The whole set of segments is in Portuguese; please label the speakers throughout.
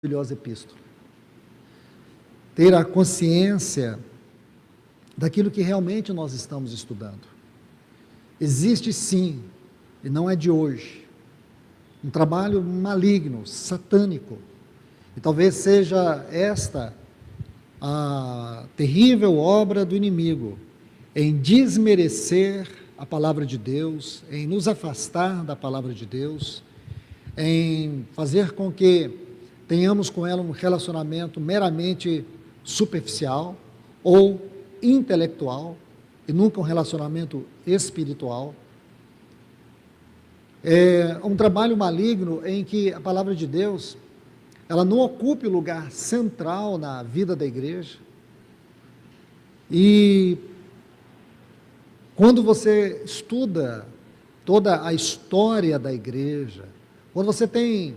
Speaker 1: maravilhosa epístola. Ter a consciência daquilo que realmente nós estamos estudando. Existe sim, e não é de hoje, um trabalho maligno, satânico, e talvez seja esta a terrível obra do inimigo, em desmerecer a palavra de Deus, em nos afastar da palavra de Deus, em fazer com que tenhamos com ela um relacionamento meramente superficial ou intelectual, e nunca um relacionamento espiritual. É um trabalho maligno em que a palavra de Deus, ela não ocupe o lugar central na vida da igreja. E quando você estuda toda a história da igreja, quando você tem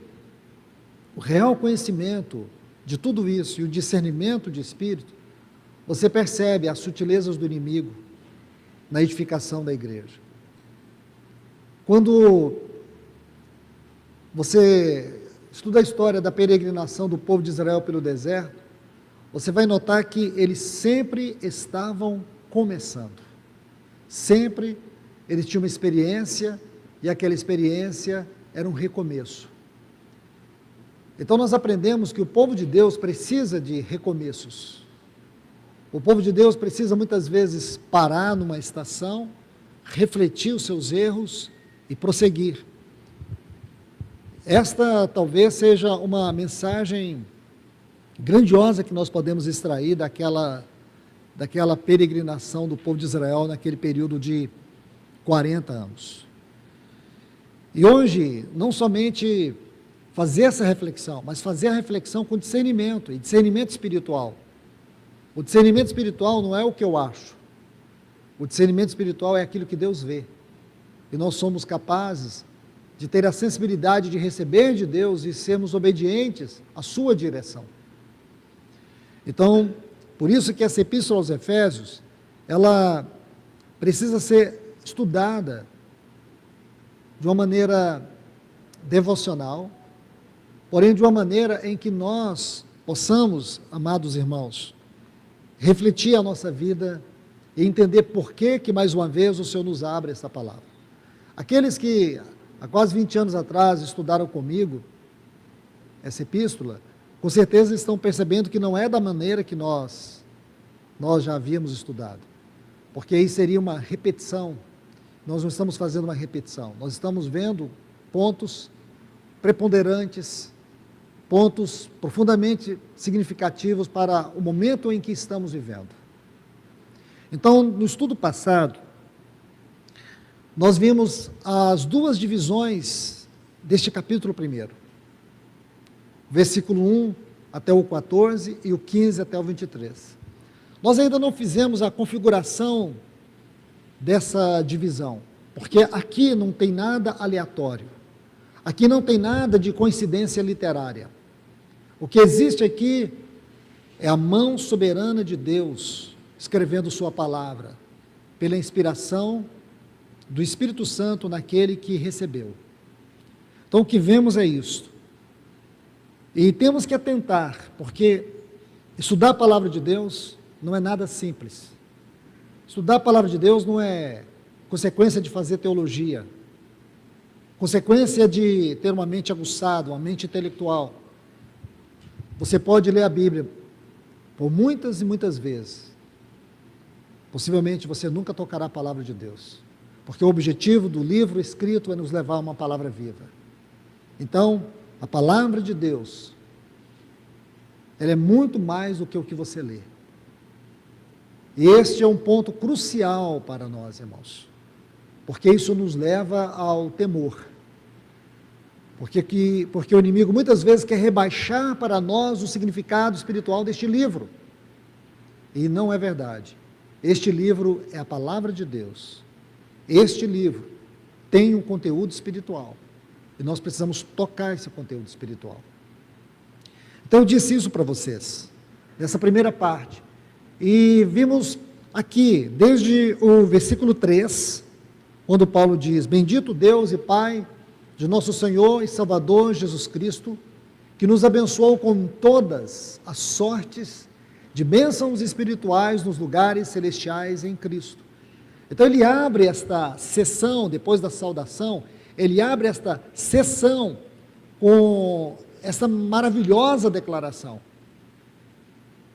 Speaker 1: o real conhecimento de tudo isso e o discernimento de espírito, você percebe as sutilezas do inimigo na edificação da igreja. Quando você estuda a história da peregrinação do povo de Israel pelo deserto, você vai notar que eles sempre estavam começando. Sempre eles tinham uma experiência, e aquela experiência era um recomeço. Então nós aprendemos que o povo de Deus precisa de recomeços. O povo de Deus precisa muitas vezes parar numa estação, refletir os seus erros e prosseguir. Esta talvez seja uma mensagem grandiosa que nós podemos extrair daquela peregrinação do povo de Israel naquele período de 40 anos. E hoje, não somente fazer essa reflexão, mas fazer a reflexão com discernimento, e discernimento espiritual. O discernimento espiritual não é o que eu acho. O discernimento espiritual é aquilo que Deus vê. E nós somos capazes de ter a sensibilidade de receber de Deus e sermos obedientes à sua direção. Então, por isso que essa epístola aos Efésios, ela precisa ser estudada de uma maneira devocional, porém de uma maneira em que nós possamos, amados irmãos, refletir a nossa vida e entender por que mais uma vez o Senhor nos abre essa palavra. Aqueles que há quase 20 anos atrás estudaram comigo essa epístola, com certeza estão percebendo que não é da maneira que nós já havíamos estudado, porque aí seria uma repetição. Nós não estamos fazendo uma repetição, nós estamos vendo pontos preponderantes, pontos profundamente significativos para o momento em que estamos vivendo. Então, no estudo passado, nós vimos as duas divisões deste capítulo 1, versículo 1 até o 14 e o 15 até o 23. Nós ainda não fizemos a configuração dessa divisão, porque aqui não tem nada aleatório, aqui não tem nada de coincidência literária. O que existe aqui é a mão soberana de Deus escrevendo sua palavra, pela inspiração do Espírito Santo naquele que recebeu. Então o que vemos é isto. E temos que atentar, porque estudar a palavra de Deus não é nada simples. Estudar a palavra de Deus não é consequência de fazer teologia, consequência de ter uma mente aguçada, uma mente intelectual. Você pode ler a Bíblia por muitas e muitas vezes. Possivelmente você nunca tocará a palavra de Deus, porque o objetivo do livro escrito é nos levar a uma palavra viva. Então, a palavra de Deus, ela é muito mais do que o que você lê. E este é um ponto crucial para nós, irmãos, porque isso nos leva ao temor. Porque o inimigo muitas vezes quer rebaixar para nós o significado espiritual deste livro. E não é verdade. Este livro é a palavra de Deus. Este livro tem um conteúdo espiritual. E nós precisamos tocar esse conteúdo espiritual. Então eu disse isso para vocês, nessa primeira parte. E vimos aqui, desde o versículo 3, quando Paulo diz: Bendito Deus e Pai de nosso Senhor e Salvador Jesus Cristo, que nos abençoou com todas as sortes de bênçãos espirituais nos lugares celestiais em Cristo. Então ele abre esta sessão, depois da saudação, ele abre esta sessão com essa maravilhosa declaração.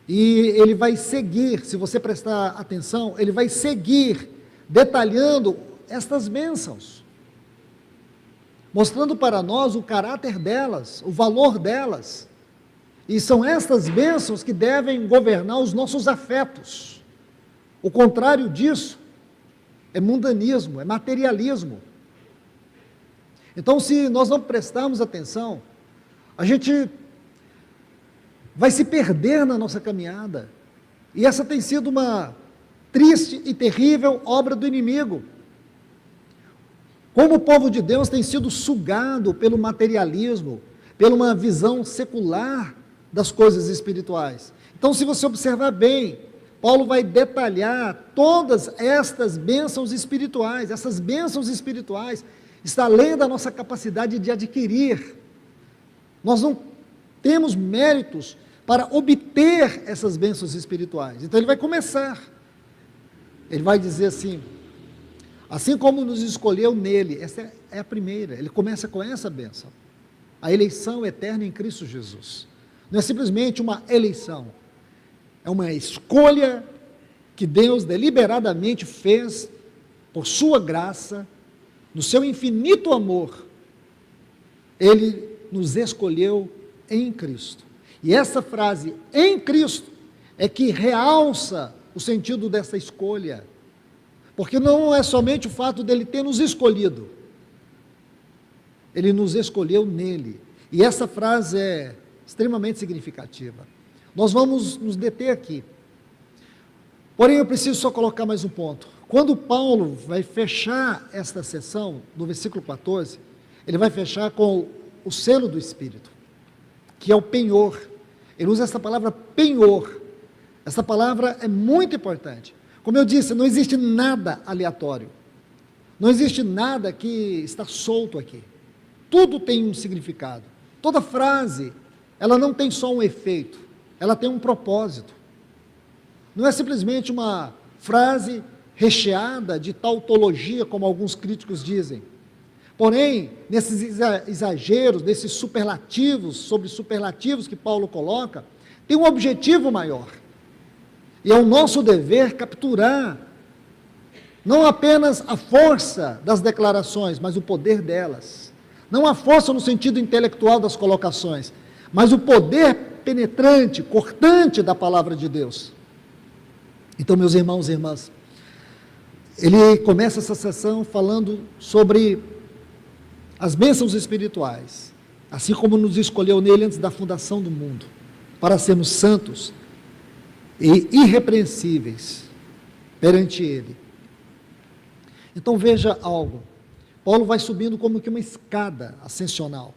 Speaker 1: E ele vai seguir, se você prestar atenção, ele vai seguir detalhando estas bênçãos, mostrando para nós o caráter delas, o valor delas. E são estas bênçãos que devem governar os nossos afetos. O contrário disso é mundanismo, é materialismo. Então, se nós não prestarmos atenção, a gente vai se perder na nossa caminhada. E essa tem sido uma triste e terrível obra do inimigo. Como o povo de Deus tem sido sugado pelo materialismo, pela uma visão secular das coisas espirituais. Então, se você observar bem, Paulo vai detalhar todas estas bênçãos espirituais. Essas bênçãos espirituais estão além da nossa capacidade de adquirir. Nós não temos méritos para obter essas bênçãos espirituais. Então ele vai começar. Ele vai dizer assim como nos escolheu nele, essa é a primeira, ele começa com essa bênção, a eleição eterna em Cristo Jesus. Não é simplesmente uma eleição, é uma escolha que Deus deliberadamente fez por sua graça, no seu infinito amor. Ele nos escolheu em Cristo. E essa frase, em Cristo, é que realça o sentido dessa escolha. Porque não é somente o fato dele ter nos escolhido, ele nos escolheu nele. E essa frase é extremamente significativa. Nós vamos nos deter aqui. Porém, eu preciso só colocar mais um ponto. Quando Paulo vai fechar esta sessão, no versículo 14, ele vai fechar com o selo do Espírito, que é o penhor. Ele usa essa palavra penhor. Essa palavra é muito importante. Como eu disse, não existe nada aleatório. Não existe nada que está solto aqui. Tudo tem um significado. Toda frase, ela não tem só um efeito, ela tem um propósito. Não é simplesmente uma frase recheada de tautologia, como alguns críticos dizem. Porém, nesses exageros, nesses superlativos, sobre superlativos que Paulo coloca, tem um objetivo maior. E é o nosso dever capturar, não apenas a força das declarações, mas o poder delas. Não a força no sentido intelectual das colocações, mas o poder penetrante, cortante da palavra de Deus. Então, meus irmãos e irmãs, ele começa essa sessão falando sobre as bênçãos espirituais, assim como nos escolheu nele antes da fundação do mundo, para sermos santos e irrepreensíveis perante ele. Então veja algo, Paulo vai subindo como que uma escada ascensional,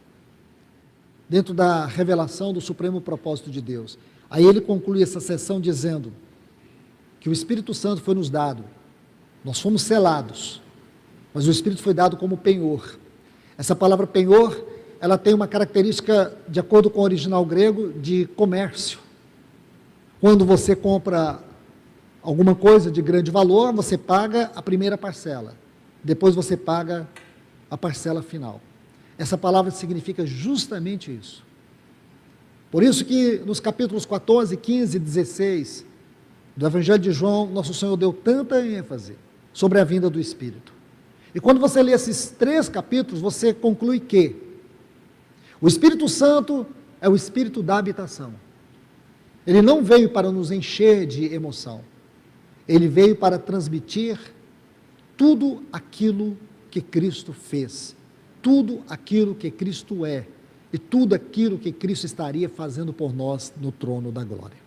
Speaker 1: dentro da revelação do supremo propósito de Deus. Aí ele conclui essa sessão dizendo que o Espírito Santo foi nos dado, nós fomos selados, mas o Espírito foi dado como penhor. Essa palavra penhor, ela tem uma característica, de acordo com o original grego, de comércio. Quando você compra alguma coisa de grande valor, você paga a primeira parcela, depois você paga a parcela final. Essa palavra significa justamente isso. Por isso que nos capítulos 14, 15 e 16 do Evangelho de João, nosso Senhor deu tanta ênfase sobre a vinda do Espírito. E quando você lê esses 3 capítulos, você conclui que o Espírito Santo é o Espírito da habitação. Ele não veio para nos encher de emoção, ele veio para transmitir tudo aquilo que Cristo fez, tudo aquilo que Cristo é, e tudo aquilo que Cristo estaria fazendo por nós no trono da glória.